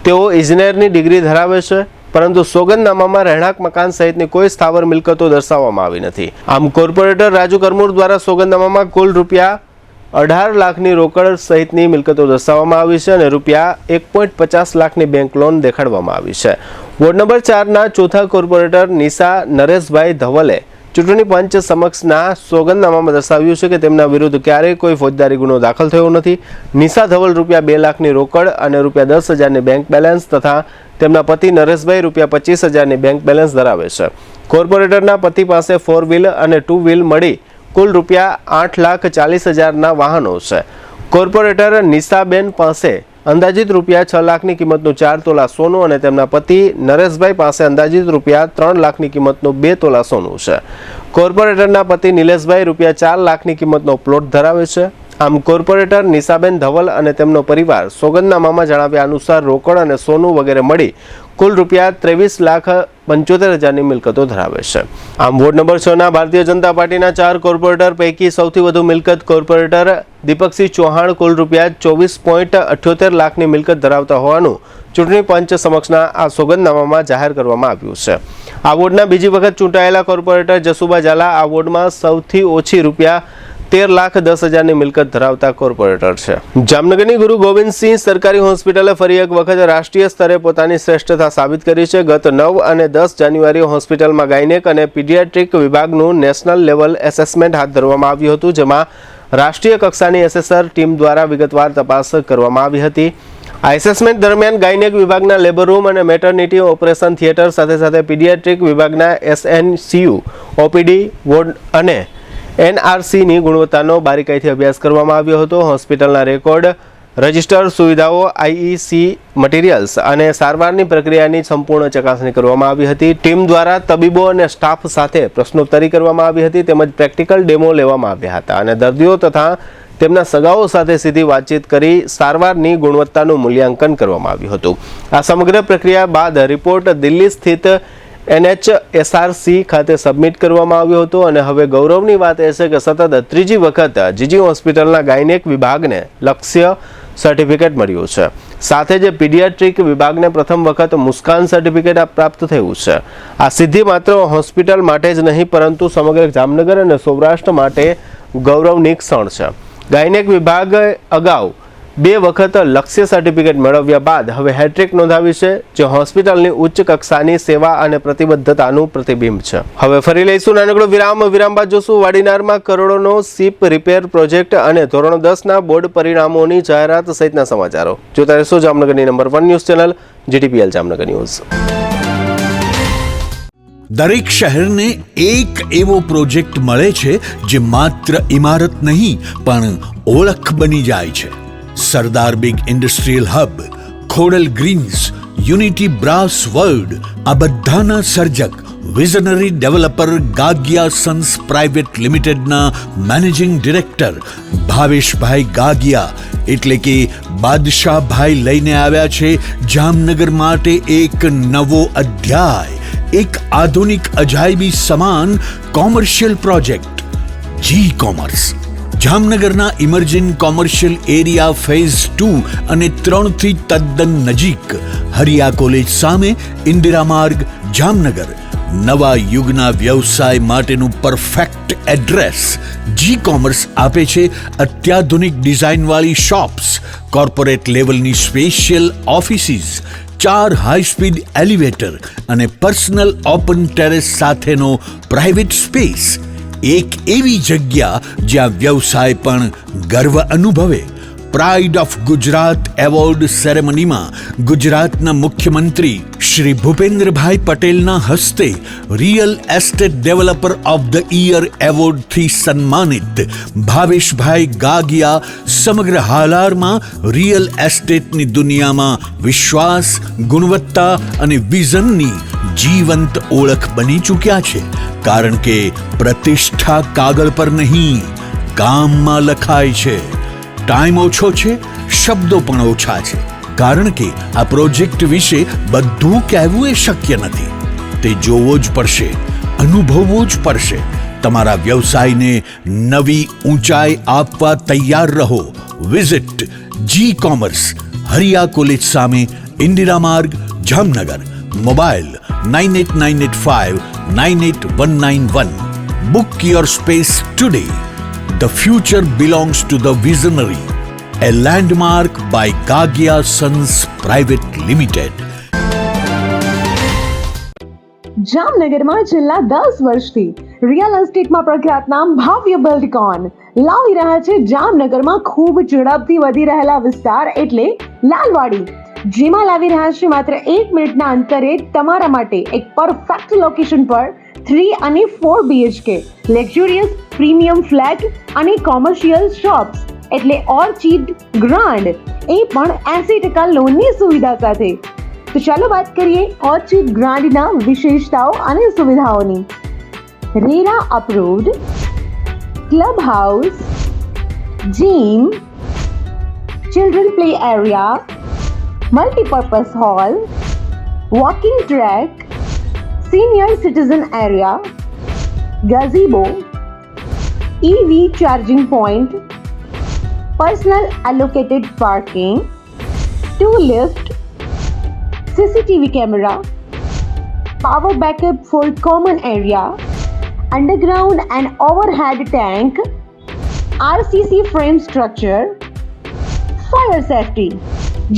તેઓ ઇજનેરની ડિગ્રી ધરાવે છે, પરંતુ સોગંદનામામાં રહેણાંક મકાન સહિતની કોઈ સ્થાવર મિલકતો દર્શાવવામાં આવી નથી. આમ કોર્પોરેટર રાજુ કરમુર દ્વારા સોગંદનામામાં કુલ ₹18 લાખની રોકડ સહિતની મિલકતો દર્શાવવામાં આવી છે અને ₹1.50 લાખની બેંક લોન દેખાડવામાં આવી છે. વોર્ડ નંબર 4ના ચોથા કોર્પોરેટર નિશા નરેશભાઈ ધવલે ચૂંટણી પંચ સમક્ષના સોગંદનામામાં દર્શાવ્યું છે કે તેમના વિરુદ્ધ ક્યારેય કોઈ ફોજદારી ગુનો દાખલ થયો નથી. નિશા ધવલ ₹2 લાખની રોકડ અને ₹10,000ની બેંક બેલેન્સ તથા તેમના પતિ નરેશભાઈ ₹25,000ની બેંક બેલેન્સ ધરાવે છે. કોર્પોરેટરના પતિ પાસે 4 વ્હીલ અને 2 વ્હીલ મળી કુલ ₹8,40,000ના વાહનો છે. કોર્પોરેટર નિશાબેન પાસે અંદાજિત ₹6 લાખની કિંમતનું 4 તોલા સોનું અને તેમના પતિ નરેશભાઈ પાસે અંદાજિત ₹3 લાખની કિંમતનું 2 તોલા સોનું છે. કોર્પોરેટરના પતિ નિલેશભાઈ ₹4 લાખની કિંમતનો પ્લોટ ધરાવે છે. આમ કોર્પોરેટર નિશાબેન ધવલ અને તેમનો પરિવાર સોગંદનામામાં જણાવ્યા અનુસાર રોકડ અને સોનું વગેરે મળી કુલ ₹23,75,000ની મિલકતો ધરાવે છે. આમ વોર્ડ નંબર 6ના ભારતીય જનતા પાર્ટીના 4 કોર્પોરેટર પૈકી સૌથી વધુ મિલકત કોર્પોરેટર દીપકસિંહ ચૌહાણ કુલ ₹24.78 લાખની મિલકત ધરાવતા હોવાનું ચૂંટણી પંચ સમક્ષના આ સોગંદનામામાં જાહેર કરવામાં આવ્યું છે. આ વોર્ડના બીજી વખત ચૂંટાયેલા કોર્પોરેટર જસુબા ઝાલા આ વોર્ડમાં સૌથી ઓછી ₹13,10,000ની મિલકત ધરાવતા કોર્પોરેટર છે. જામનગરની ગુરુ ગોવિંદસિંહ સરકારી હોસ્પિટલે ફરી એક વખત રાષ્ટ્રીય સ્તરે પોતાની શ્રેષ્ઠતા સાબિત કરી છે. ગત 9 અને 10 જાન્યુઆરીએ હોસ્પિટલમાં ગાયનેક અને પીડિયાટ્રિક વિભાગનું નેશનલ લેવલ એસેસમેન્ટ હાથ ધરવામાં આવ્યું હતું, જેમાં રાષ્ટ્રીય કક્ષાની એસેસર ટીમ દ્વારા વિગતવાર તપાસ કરવામાં આવી હતી. આ એસેસમેન્ટ દરમિયાન ગાયનેક વિભાગના લેબર રૂમ અને મેટર્નિટી ઓપરેશન થિયેટર સાથે સાથે પીડિયાટ્રિક વિભાગના SNCU, OPD વોર્ડ અને NRCની ગુણવત્તાનો બારીકાઈથી અભ્યાસ કરવામાં આવ્યો હતો. હોસ્પિટલના રેકોર્ડ, રજિસ્ટર, સુવિધાઓ, IEC મટીરિયલ્સ અને સારવારની પ્રક્રિયાની સંપૂર્ણ ચકાસણી કરવામાં આવી હતી. ટીમ દ્વારા તબીબો અને સ્ટાફ સાથે પ્રશ્નોત્તરી કરવામાં આવી હતી તેમજ પ્રેક્ટિકલ ડેમો લેવામાં આવ્યા હતા અને દર્દીઓ તથા તેમના સગાઓ સાથે સીધી વાતચીત કરી સારવારની ગુણવત્તાનું મૂલ્યાંકન કરવામાં આવ્યું હતું. આ સમગ્ર પ્રક્રિયા બાદ રિપોર્ટ દિલ્હી સ્થિત NHSRC ખાતે સબમિટ કરવામાં આવ્યો હતો અને હવે ગૌરવની વાત એ છે કે સતત ત્રીજી વખત જીજી હોસ્પિટલના ગાયનેક વિભાગને લક્ષ્ય સર્ટિફિકેટ મળ્યું છે. સાથે જ પીડિયાટ્રિક વિભાગને પ્રથમ વખત મુસ્કાન સર્ટિફિકેટ પ્રાપ્ત થયું છે. આ સિદ્ધિ માત્ર હોસ્પિટલ માટે જ નહીં પરંતુ સમગ્ર જામનગર અને સૌરાષ્ટ્ર માટે ગૌરવની ક્ષણ છે. ગાયનેક વિભાગ અગાઉ 2 વખત લક્ષ્ય સર્ટિફિકેટ મેળવ્યા બાદ હવે હેટ્રિક નોંધાવી છે, જે હોસ્પિટલની ઉચ્ચ કક્ષાની સેવા અને પ્રતિબદ્ધતાનું પ્રતિબિંબ છે. હવે ફરી લઈશું નાનકડો વિરામ બાદ જોશું વાડીનારમાં કરોડોનો સીપ રિપેર પ્રોજેક્ટ અને ધોરણ 10ના બોર્ડ પરિણામોની જાહેરાત સહિતના સમાચારો. જોતા રહેશો જામનગરની number 1 news channel GTPL Jamnagar news. દરેક શહેરને એક એવો પ્રોજેક્ટ મળે છે જે માત્ર ઇમારત નહીં પણ ઓળખ બની જાય છે. Sardar big industrial hub, Khodal greens, unity brass world આ બધાના સર્જક visionary developer Gagiya sons private લિમિટેડના મેનેજિંગ ડિરેક્ટર ભાવેશભાઈ ગાગિયા એટલે કે બાદશાહભાઈ લઈને આવ્યા છે જામનગર માટે એક નવો અધ્યાય, એક આધુનિક અજાયબી સમાન કોમર્શિયલ પ્રોજેક્ટ જી કોમર્સ. જામનગરના ઇમર્જિંગ કોમર્શિયલ એરિયા ફેઝ 2 અને 3 થી તદ્દન નજીક હરિયા કોલેજ સામે ઇન્દિરા માર્ગ જામનગર નવા યુગના વ્યવસાય માટેનું પરફેક્ટ એડ્રેસ. જી કોમર્સ આપે છે અત્યાધુનિક ડિઝાઇનવાળી શોપ્સ, કોર્પોરેટ લેવલની special offices, 4 high speed elevator અને પર્સનલ ઓપન ટેરેસ સાથેનો પ્રાઇવેટ સ્પેસ. એક એવી જગ્યા જ્યાં વ્યવસાય પણ ગર્વ અનુભવે. પ્રાઇડ ઓફ ગુજરાત એવોર્ડ સેરેમનીમાં ગુજરાતના મુખ્યમંત્રી શ્રી ભૂપેન્દ્રભાઈ પટેલના હસ્તે real estate developer of the year એવોર્ડથી સન્માનિત ભાવેશભાઈ ગાગિયા સમગ્ર હાલારમાં રિયલ એસ્ટેટની દુનિયામાં વિશ્વાસ, ગુણવત્તા અને વિઝનની જીવંત ઓળખ બની ચૂક્યા છે. કારણ કે પ્રતિષ્ઠા કાગળ પર નહીં, કામમાં લખાય છે. ટાઈમ ઓછો છે, શબ્દો પણ ઓછા છે, કારણ કે આ પ્રોજેક્ટ વિશે બધું કહેવું એ શક્ય નથી. તે જોવો જ પડશે, અનુભવવો જ પડશે. તમારા વ્યવસાયને નવી ઊંચાઈ આપવા તૈયાર રહો. વિઝિટ જી કોમર્સ, હરિયા કોલેજ સામે, ઇન્દિરા માર્ગ, Jamnagar. Mobile 9898598191. Book your space today. The future belongs to the visionary. A landmark by Gagia Sons Private Limited. જામનગરમાં છેલ્લા 10 વર્ષથી રિયલ એસ્ટેટમાં પ્રખ્યાત નામ ભાવ્ય બિલ્ડકોન લાવી રહ્યા છે જામનગરમાં ખૂબ ઝડપથી વધી રહેલા વિસ્તાર એટલે લાલવાડી, જેમાં લાવી રહ્યા છે માત્ર 1 મિનિટના અંતરે તમારા માટે એક પરફેક્ટ લોકેશન પર 3 અને 4 BHK લક્ઝુરિયસ પ્રીમિયમ ફ્લેટ અને કોમર્શિયલ શોપ્સ એટલે ઓર્ચિડ ગ્રાન્ડ, એ પણ 80% લોનની સુવિધા સાથે. તો ચાલો વાત કરીએ ઓર્ચિડ ગ્રાન્ડના વિશેષતાઓ અને સુવિધાઓની. RERA approved, club house, gym, children play area, multipurpose hall, walking track, senior citizen area, gazebo, EV charging point, personal allocated parking, 2 lift, CCTV camera, power backup for common area, underground and overhead tank, RCC frame structure, fire safety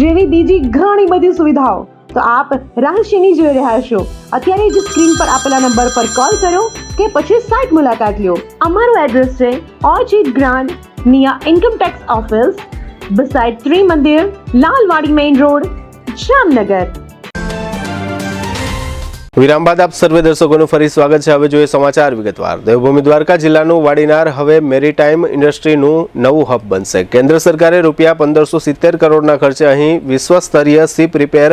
જેવી બીજી ઘણી બધી સુવિધાઓ. તો આપ રહસ્યની જોઈ રહ્યા છો. અત્યારે જ સ્ક્રીન પર આપેલા નંબર પર કોલ કરો કે પછી સાઇટ મુલાકાત લો. અમારું એડ્રેસ છે Orchid Grand near income tax office beside Trimandir, Lalwadi main road, Jamnagar. વિરામ બાદ આપ સર્વે દર્શકોનું ફરી સ્વાગત છે. હવે જોઈએ સમાચાર વિગતવાર. દેવભૂમિ દ્વારકા જિલ્લાનું વાડીનાર હવે મેરીટાઈમ ઇન્ડસ્ટ્રીનું નવું હબ બનશે. કેન્દ્ર સરકારે રૂપિયા 1570 કરોડના ખર્ચે અહીં વિશ્વસ્તરીય શિપ રિપેર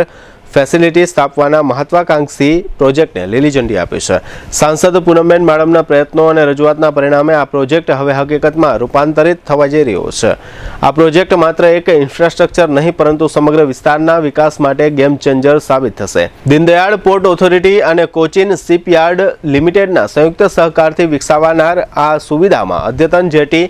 ફેસિલિટી સ્થાપવાના મહત્વાકાંક્ષી પ્રોજેક્ટને લીલી ઝંડી આપી છે. સાંસદ પૂનમબેન માડમના પ્રયત્નો અને રજૂઆતના પરિણામે આ પ્રોજેક્ટ હવે હકીકતમાં રૂપાંતરિત થવા જઈ રહ્યો છે. આ પ્રોજેક્ટ માત્ર એક ઇન્ફ્રાસ્ટ્રક્ચર નહીં પરંતુ સમગ્ર વિસ્તારના વિકાસ માટે ગેમ ચેન્જર સાબિત થશે. દીનદયાળ પોર્ટ ઓથોરિટી અને કોચિન શિપયાર્ડ લિમિટેડના સંયુક્ત સહકારથી વિકસાવાનાર આ સુવિધામાં અદ્યતન જેટી,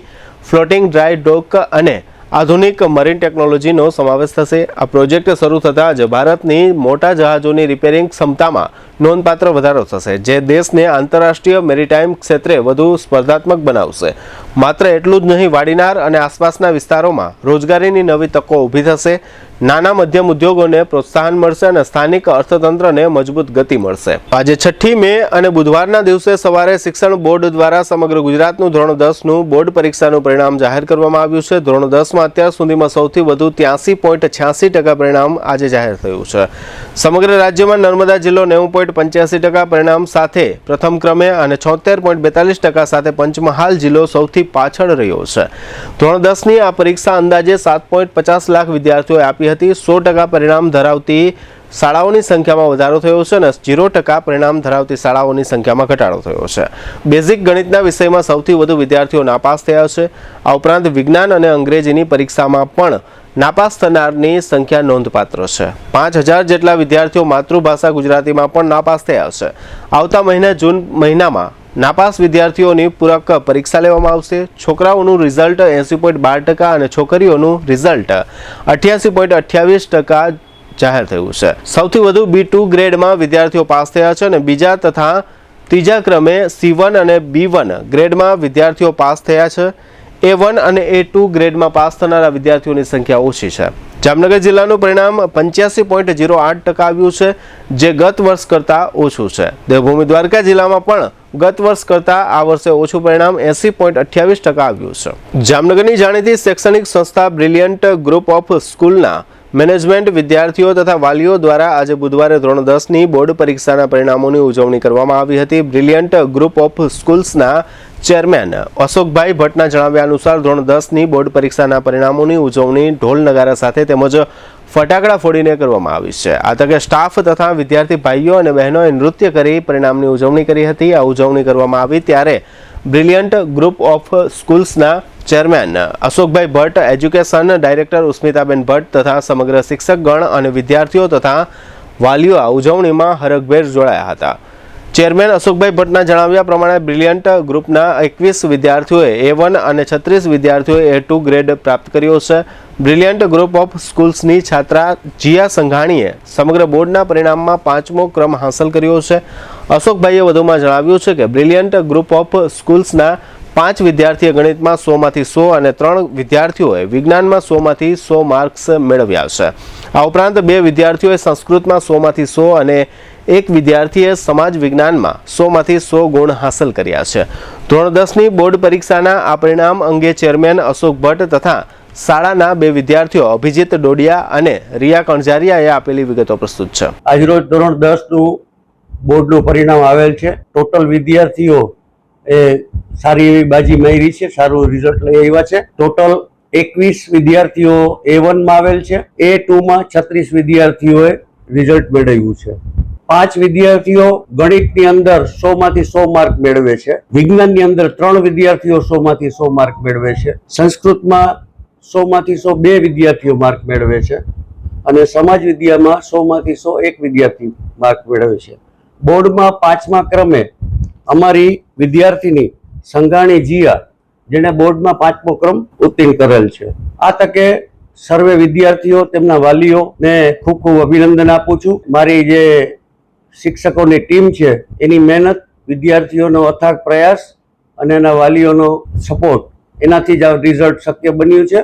ફ્લોટિંગ ડ્રાય ડોક અને આધુનિક મરીન ટેકનોલોજીનો સમાવેશ થશે. આ પ્રોજેક્ટ શરૂ થતાં જ ભારતની મોટા જહાજોની રિપેરિંગ ક્ષમતામાં નોંધપાત્ર વધારો થશે, જે દેશને આંતરરાષ્ટ્રીય મેરીટાઈમ ક્ષેત્રે વધુ સ્પર્ધાત્મક બનાવશે. માત્ર એટલું જ નહીં, વાડીનાર અને આસપાસના વિસ્તારોમાં રોજગારીની નવી તકો ઊભી થશે. નાના મધ્યમ ઉદ્યોગોને પ્રોત્સાહન મળશે અને સ્થાનિક અર્થતંત્રને મજબૂત ગતિ મળશે. આજે 6 મે અને બુધવારના દિવસે સવારે શિક્ષણ બોર્ડ દ્વારા સમગ્ર ગુજરાતનું ધોરણ 10નું બોર્ડ પરીક્ષાનું પરિણામ જાહેર કરવામાં આવ્યું છે. ધોરણ 10માં અત્યાર સુધીમાં સૌથી વધુ 83.86% પરિણામ આજે જાહેર થયું છે. સમગ્ર રાજ્યમાં નર્મદા જિલ્લો 90.85% પરિણામ સાથે પ્રથમ ક્રમે અને 76.42% સાથે પંચમહાલ જિલ્લો સૌથી પાછળ રહ્યો છે. ધોરણ 10ની આ પરીક્ષા અંદાજે 7.50 લાખ વિદ્યાર્થીઓએ આપી હતી. 100% પરિણામ ધરાવતી શાળાઓની સંખ્યામાં વધારો થયો છે અને 0% પરિણામ ધરાવતી શાળાઓની સંખ્યામાં ઘટાડો થયો છે. બેઝિક ગણિતના વિષયમાં સૌથી વધુ વિદ્યાર્થીઓ નાપાસ થયા છે. આ ઉપરાંત વિજ્ઞાન અને અંગ્રેજીની પરીક્ષામાં પણ નાપાસ થનારની સંખ્યા નોંધપાત્ર છે. 5000 જેટલા વિદ્યાર્થીઓ માતૃભાષા ગુજરાતીમાં પણ નાપાસ થયા છે. આવતા મહિને જૂન મહિનામાં નાપાસ વિદ્યાર્થીઓની પૂરક પરીક્ષા લેવામાં આવશે. છોકરાઓનું રિઝલ્ટ 80.12% અને છોકરીઓનું રિઝલ્ટ 88.28% જાહેર થયું છે. સૌથી વધુ B2 ગ્રેડમાં વિદ્યાર્થીઓ પાસ થયા છે અને બીજા તથા ત્રીજા ક્રમે C1 અને B1 ગ્રેડમાં વિદ્યાર્થીઓ પાસ થયા છે. A1 અને A2 ગ્રેડમાં પાસ થનારા વિદ્યાર્થીઓની સંખ્યા ઓછી છે. જામનગર જિલ્લાનું પરિણામ 85.08% આવ્યું છે, જે ગત વર્ષ કરતાં ઓછું છે. દેવભૂમિ દ્વારકા જિલ્લામાં પણ ગત વર્ષ કરતાં આ વર્ષે ઓછું પરિણામ 80.28% આવ્યું છે. જામનગરની જાણીતી શૈક્ષણિક સંસ્થા બ્રિલિયન્ટ ગ્રુપ ઓફ સ્કૂલના મેનેજમેન્ટ, વિદ્યાર્થીઓ તથા વાલીઓ દ્વારા આજે બુધવારે ધોરણ 10ની બોર્ડ પરીક્ષાના પરિણામોની ઉજવણી કરવામાં આવી હતી. બ્રિલિયન્ટ ગ્રુપ ઓફ સ્કૂલ્સના ચેરમેન અશોકભાઈ ભટ્ટના જણાવ્યા અનુસાર ધોરણ 10ની બોર્ડ પરીક્ષાના પરિણામોની ઉજવણી ઢોલ નગારા સાથે તેમજ ફટાકડા ફોડીને કરવામાં આવી છે. આ તકે સ્ટાફ તથા વિદ્યાર્થી ભાઈઓ અને બહેનોએ નૃત્ય કરી પરિણામની ઉજવણી કરી હતી. આ ઉજવણી કરવામાં આવી ત્યારે બ્રિલિયન્ટ ગ્રુપ ઓફ સ્કૂલ્સના chairman Ashokbhai Bhatt, education director Usmitaben Bhatt તથા સમગ્ર શિક્ષકગણ અને વિદ્યાર્થીઓ તથા વાલીઓ આ ઉજવણીમાં હરખભેર જોડાયા હતા. ચેરમેન અશોકભાઈ ભટ્ટના જણાવ્યા પ્રમાણે બ્રિલિયન્ટ ગ્રુપના 21 વિદ્યાર્થીઓએ A1 અને 36 વિદ્યાર્થીઓએ A2 ગ્રેડ પ્રાપ્ત કર્યો છે. બ્રિલિયન્ટ ગ્રુપ ઓફ સ્કૂલ્સની છાત્રા જીયા સંઘાણીએ સમગ્ર બોર્ડના પરિણામમાં 5મો ક્રમ હાંસલ કર્યો છે. અશોકભાઈએ વધુમાં જણાવ્યું છે કે બ્રિલિયન્ટ ગ્રુપ ઓફ સ્કૂલ્સના 5 વિદ્યાર્થીએ ગણિતમાં 100માંથી 100 અને 3 વિદ્યાર્થીઓએ વિજ્ઞાનમાં 100માંથી 100 માર્ક્સ મેળવ્યા છે. આ ઉપરાંત 2 વિદ્યાર્થીઓએ સંસ્કૃતમાં 100માંથી 100 અને એક વિદ્યાર્થીએ સમાજ વિજ્ઞાનમાં 100માંથી 100 ગુણ હાંસલ કર્યા છે. ધોરણ 10ની બોર્ડ પરીક્ષાના આ પરિણામ અંગે ચેરમેન અશોક ભટ્ટ તથા શાળાના 2 વિદ્યાર્થીઓ અભિજીત ડોડિયા અને રિયા કણઝારિયાએ આપેલી વિગતો પ્રસ્તુત છે. આજરોજ ધોરણ 10નું બોર્ડનું પરિણામ આવેલ છે. ટોટલ વિદ્યાર્થીઓ એ સારી એવી બાજી મારી છે, સારું રિઝલ્ટ લઈ આવ્યા છે. ટોટલ 21 વિદ્યાર્થીઓ A1 માં આવેલ છે. A2 માં 36 વિદ્યાર્થીઓએ રિઝલ્ટ મેળવ્યું છે. 5 વિદ્યાર્થીઓ ગણિતની અંદર 100માંથી 100 માર્ક મેળવે છે. વિજ્ઞાનની અંદર 3 વિદ્યાર્થીઓ 100માંથી 100 માર્ક મેળવે છે. સંસ્કૃતમાં 100માંથી 100 2 વિદ્યાર્થીઓ માર્ક મેળવે છે અને સમાજ વિદ્યામાં 100માંથી 100 એક વિદ્યાર્થી માર્ક મેળવે છે. બોર્ડમાં 5મા ક્રમે અમારી વિદ્યાર્થીની સંઘાણી જીયા, જેને બોર્ડમાં 5મો ક્રમ ઉત્તીર્ણ કરેલ છે. આ તકે સર્વે વિદ્યાર્થીઓ, તેમના વાલીઓને ખૂબ ખૂબ અભિનંદન આપું છું. મારી જે શિક્ષકોની ટીમ છે એની મહેનત, વિદ્યાર્થીઓનો અથાગ પ્રયાસ અને એના વાલીઓનો સપોર્ટ, એનાથી જ આ રિઝલ્ટ શક્ય બન્યું છે.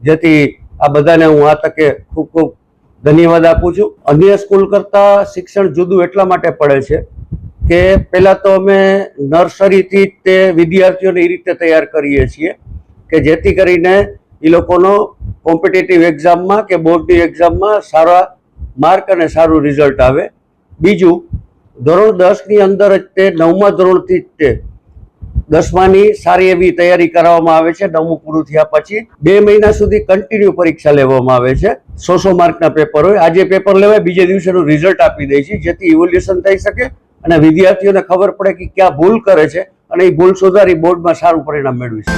જેથી આ બધાને હું આ તકે ખૂબ ખૂબ ધન્યવાદ આપું છું. અન્ય સ્કૂલ કરતાં શિક્ષણ જુદું એટલા માટે પડે છે કે પહેલાં તો અમે નર્સરીથી તે વિદ્યાર્થીઓને એ રીતે તૈયાર કરીએ છીએ કે જેથી કરીને એ લોકોનો કોમ્પિટિટિવ એક્ઝામમાં કે બોર્ડની એક્ઝામમાં સારા માર્ક અને સારું રિઝલ્ટ આવે. બીજું, ધોરણ 10ની અંદર જ તે 9મા ધોરણથી જ તે 10માની સારી એવી તૈયારી કરાવવામાં આવે છે. 9મું પૂરું થયા પછી 2 મહિના સુધી કન્ટિન્યુ પરીક્ષા લેવામાં આવે છે. 100 માર્કના પેપર હોય. આજે પેપર લેવાય, બીજે દિવસેનું રિઝલ્ટ આપી દે છે, જેથી ઇવોલ્યુશન થઈ શકે અને વિદ્યાર્થીઓને ખબર પડે કે ક્યાં ભૂલ કરે છે અને એ ભૂલ સુધારી બોર્ડમાં સારું પરિણામ મેળવી શકે.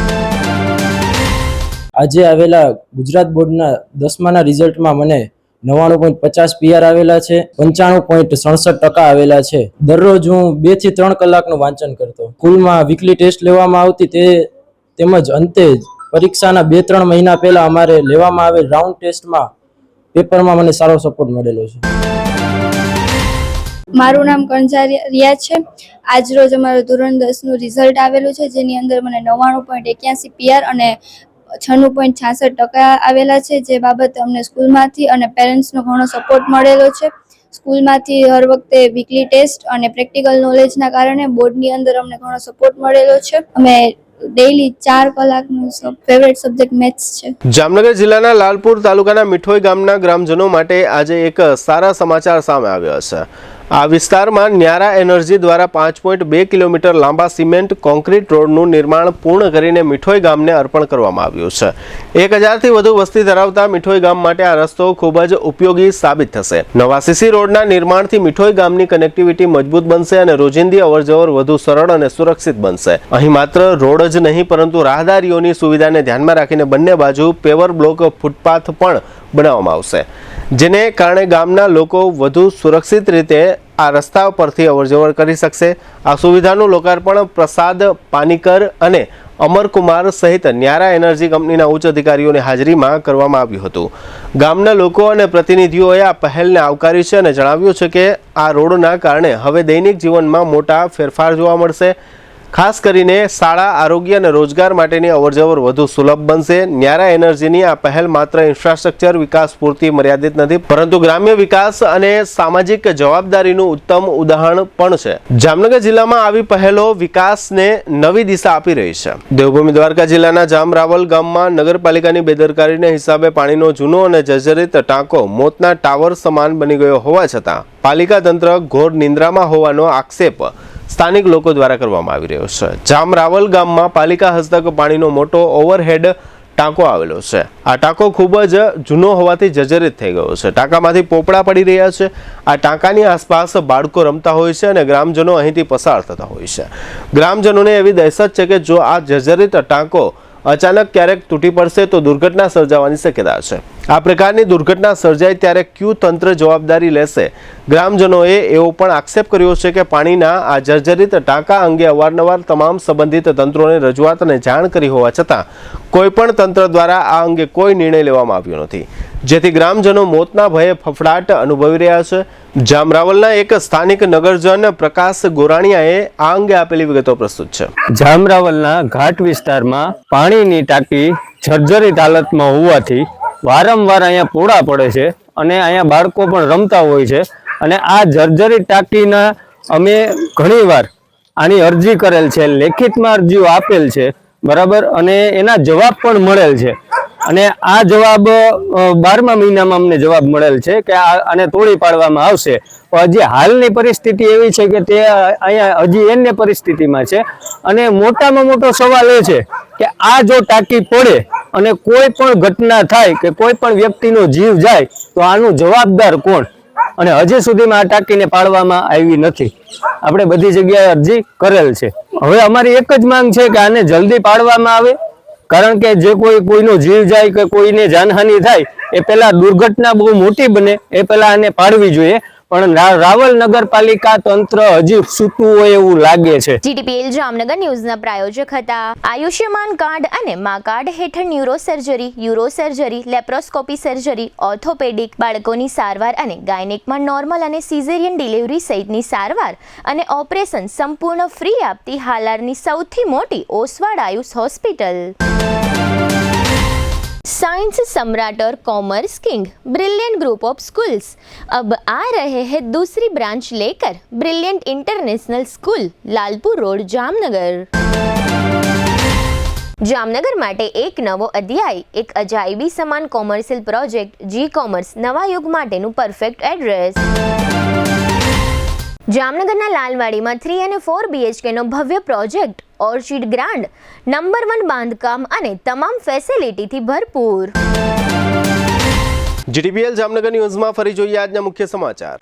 આજે આવેલા ગુજરાત બોર્ડના 10માના રિઝલ્ટમાં મને 99.50 PR આવેલા છે, 95.67% આવેલા છે. દરરોજ હું 2 થી 3 કલાકનું વાંચન કરતો. સ્કૂલમાં વીકલી ટેસ્ટ લેવામાં આવતી, તેમજ અંતે પરીક્ષાના 2-3 મહિના પહેલા અમારે લેવામાં આવેલ રાઉન્ડ ટેસ્ટમાં પેપરમાં મને સારો સપોર્ટ મળેલો છે. મારું નામ કણઝારિયા છે. આજરોજ અમારું ધોરણ 10નું રિઝલ્ટ આવેલું છે, જેની અંદર મને 99.81 PR અને 96.66% આવેલા છે. જે બાબતે અમને સ્કૂલમાંથી અને પેરેન્ટ્સનો ઘણો સપોર્ટ મળેલો છે. સ્કૂલમાંથી હર વખતે વીકલી ટેસ્ટ અને પ્રેક્ટિકલ નોલેજના કારણે બોર્ડની અંદર અમને ઘણો સપોર્ટ મળેલો છે. અમે ડેઈલી 4 કલાકનું ફેવરેટ સબ્જેક્ટ મેથ્સ છે. જામનગર જિલ્લાના લાલપુર તાલુકાના મીઠોઈ ગામના ગ્રામજનો માટે આજે એક સારા સમાચાર સામે આવ્યા છે. આ વિસ્તારમાં ન્યારા એનર્જી દ્વારા 5.2 કિલોમીટર લાંબા સિમેન્ટ કોન્ક્રીટ રોડનું નિર્માણ પૂર્ણ કરીને મીઠોઈ ગામને અર્પણ કરવામાં આવ્યું છે. 1000થી વધુ વસ્તી ધરાવતા મીઠોઈ ગામ માટે આ રસ્તો ખૂબ જ ઉપયોગી સાબિત થશે. નવા સીસી રોડના નિર્માણથી મીઠોઈ ગામની કનેક્ટિવિટી મજબૂત બનશે અને રોજિંદી અવરજવર વધુ સરળ અને સુરક્ષિત બનશે. અહીં માત્ર રોડ જ નહીં પરંતુ રાહદારીઓની સુવિધાને ધ્યાનમાં રાખીને બંને બાજુ પેવર બ્લોક ફૂટપાથ પણ બનાવવામાં આવશે, જેને કારણે ગામના લોકો વધુ સુરક્ષિત રીતે આ રસ્તા પરથી અવરજવર કરી શકશે. આ સુવિધાનું લોકાર્પણ પ્રસાદ પાનીકર અને અમરકુમાર સહિત ન્યારા એનર્જી કંપનીના ઉચ્ચ અધિકારીઓની હાજરીમાં કરવામાં આવ્યું હતું. ગામના લોકો અને પ્રતિનિધિઓએ આ પહેલને આવકારી છે અને જણાવ્યું છે કે આ રોડના કારણે હવે દૈનિક જીવનમાં મોટા ફેરફાર જોવા મળશે. ખાસ કરીને શાળા, આરોગ્ય અને રોજગાર માટેની અવરજવર વધુ સુલભ બનશે. ન્યારા એનર્જીની આ પહેલ માત્ર ઇન્ફ્રાસ્ટ્રક્ચર વિકાસ પૂરતી મર્યાદિત નથી, પરંતુ ગ્રામ્ય વિકાસ અને સામાજિક જવાબદારીનું ઉત્તમ ઉદાહરણ પણ છે. જામનગર જિલ્લામાં આવી પહેલો વિકાસને નવી દિશા આપી રહી છે. દેવભૂમિ દ્વારકા જિલ્લાના જામરાવલ ગામમાં નગરપાલિકાની બેદરકારીને હિસાબે પાણીનો જૂનો અને જર્જરિત ટાંકો મોતના ટાવર સમાન બની ગયો હોવા છતાં પાલિકા તંત્ર ઘોર નિંદ્રામાં હોવાનો આક્ષેપ સ્થાનિક લોકો દ્વારા કરવામાં આવી રહ્યો છે. જામરાવલ ગામમાં પાલિકા હસ્તક પાણીનો મોટો ઓવરહેડ ટાંકો આવેલો છે. આ ટાંકો ખૂબ જ જૂનો હોવાથી જર્જરિત થઈ ગયો છે. ટાંકામાંથી પોપડા પડી રહ્યા છે. આ ટાંકાની આસપાસ બાળકો રમતા હોય છે અને ગ્રામજનો અહીંથી પસાર થતા હોય છે. ગ્રામજનોને એવી દહેશત છે કે જો આ જર્જરિત ટાંકો અચાનક ક્યારેક તૂટી પડશે તો દુર્ઘટના સર્જાવાની શક્યતા છે. આ પ્રકારની દુર્ઘટના સર્જાય ત્યારે ક્યુ તંત્ર જવાબદારી લેશે? ગ્રામજનોએ એવો પણ આક્ષેપ કર્યો છે કે પાણીના આ જર્જરિત ટાંકા અંગે અવારનવાર તમામ સંબંધિત તંત્રોને રજૂઆત અને જાણ કરી હોવા છતાં કોઈ પણ તંત્ર દ્વારા આ અંગે કોઈ નિર્ણય લેવામાં આવ્યો નથી, જેથી ગ્રામજનો મોતના ભયે ફફડાટ અનુભવી રહ્યા છે. જામરાવલના એક સ્થાનિક નગરજન પ્રકાશ ગોરાણીયાએ આ અંગે આપેલી વિગતો પ્રસ્તુત છે. જામરાવલના ઘાટ વિસ્તારમાં પાણીની ટાંકી જર્જરિત હાલતમાં હોવાથી વારંવાર અહીંયા પોડા પડે છે અને અહીંયા બાળકો પણ રમતા હોય છે. અને આ જર્જરિત ટાંકીના અમે ઘણીવાર આની અરજી કરેલ છે, લેખિતમાં અરજીઓ આપેલ છે, બરાબર, અને એના જવાબ પણ મળેલ છે. અને આ જવાબ 12મા મહિનામાં અમને જવાબ મળેલ છે કે આને તોડી પાડવામાં આવશે. હજી હાલની પરિસ્થિતિ એવી છે કે તે અહીંયા હજી એન્ય પરિસ્થિતિમાં છે. અને મોટામાં મોટો સવાલ એ છે કે આ જો ટાંકી પડે અને કોઈ પણ ઘટના થાય કે કોઈ પણ વ્યક્તિનો જીવ જાય તો આનું જવાબદાર કોણ? અને હજી સુધીમાં આ ટાંકીને પાડવામાં આવી નથી. આપણે બધી જગ્યાએ અરજી કરેલ છે. હવે અમારી એક જ માંગ છે કે આને જલ્દી પાડવામાં આવે, કારણ કે જે કોઈનો જીવ જાય કે કોઈને જાનહાનિ થાય એ પહેલા દુર્ઘટના બહુ મોટી બને એ પહેલા આને પાડવી જોઈએ. પણ રાવલ નગરપાલિકા તંત્ર હજી સૂતું હોય એવું લાગે છે. જીટીપીએલ જામનગર ન્યૂઝના પ્રાયોજક હતા આયુષ્યમાન કાર્ડ અને મા કાર્ડ હેઠળ neuro surgery, euro surgery, laparoscopy surgery, orthopaedic, બાળકોની સારવાર અને ગાયનેકમાં નોર્મલ અને સિઝેરિયન ડિલિવરી સહિતની સારવાર અને ઓપરેશન સંપૂર્ણ ફ્રી આપતી હાલારની સૌથી મોટી ઓસવાડ આયુષ હોસ્પિટલ. साइंस सम्राट और commerce king brilliant group of schools अब आ रहे हैं दूसरी ब्रांच लेकर. Brilliant international school, Lalpur road, Jamnagar. Jamnagar માટે એક નવો અધ્યાય, એક અજાયબી સમાન કોમર્શિયલ પ્રોજેક્ટ જી કોમર્સ, નવા યુગ માટેનું પરફેક્ટ એડ્રેસ. જામનગરના લાલવાડીમાં 3 અને 4 BHK નો ભવ્ય પ્રોજેક્ટ, ઓર્ચિડ ગ્રાન્ડ, નંબર 1 બાંધકામ અને તમામ ફેસિલિટીથી ભરપૂર. જીટીપીએલ જામનગર ન્યૂઝમાં ફરી જોઈએ આજના મુખ્ય સમાચાર.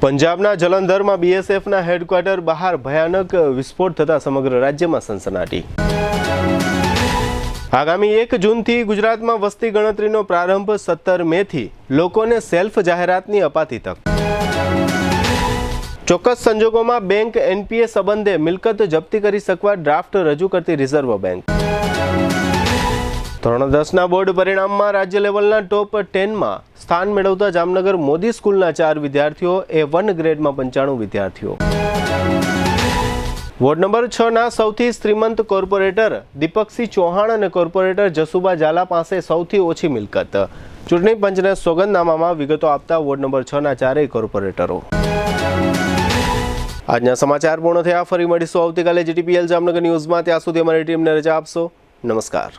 પંજાબના જલંધરમાં બીએસએફના હેડક્વાર્ટર બહાર ભયાનક વિસ્ફોટ થતા સમગ્ર રાજ્યમાં સનસનાટી. આગામી 1 જૂનથી ગુજરાતમાં વસ્તી ગણતરીનો પ્રારંભ. 17 મેથી લોકોને સેલ્ફ જાહેરાતની અપાતી તક. ચોક્કસ સંજોગોમાં બેંક એનપીએ સંબંધે મિલકત જપ્તી કરી શકવા ડ્રાફ્ટ રજૂ કરતી રિઝર્વ બેંક. ધોરણ 10ના બોર્ડ પરિણામમાં રાજ્ય લેવલના ટોપ 10માં સ્થાન મેળવતા જામનગર મોદી સ્કૂલના 4 વિદ્યાર્થીઓ, A1 ગ્રેડમાં 95 વિદ્યાર્થીઓ. વોર્ડ નંબર 6ના સૌથી શ્રીમંત કોર્પોરેટર દીપકસિંહ ચૌહાણ અને કોર્પોરેટર જસુબા ઝાલા પાસે સૌથી ઓછી મિલકત. ચૂંટણી પંચને સોગંદનામામાં વિગતો આપતા વોર્ડ નંબર 6ના 4 કોર્પોરેટરો. આજના સમાચાર પૂર્ણ થયા. ફરી મળીશું આવતીકાલે જીટીપીએલ જામનગર ન્યૂઝમાં. ત્યાં સુધી અમારી ટીમને રજા આપશો. નમસ્કાર.